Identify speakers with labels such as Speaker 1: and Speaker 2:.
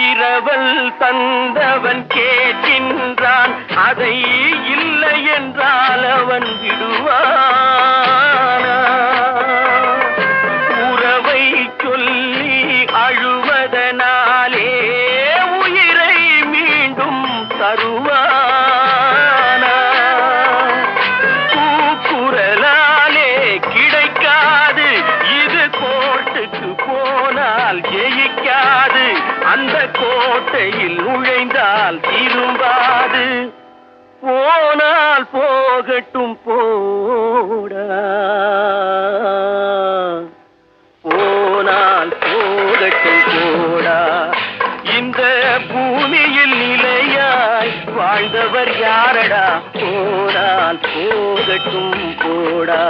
Speaker 1: இரவல் தந்தவன் கேட்கின்றான், அதை இல்லை என்றால் அவன் விடுவானா? உறவை சொல்லி அழுவதனாலே உயிரை மீண்டும் தருவானா? கூக்குரலாலே கிடைக்காது, இது கோர்ட்டுக்கு போனால் ஜெயிக்காது, அந்த கோட்டையில் நுழைந்தால் திரும்பாது. போனால் போகட்டும் போடா, போனால் போகட்டும் போடா. இந்த பூமியில் நிலையாய் வாழ்ந்தவர் யாரடா? போனால் போகட்டும் போடா.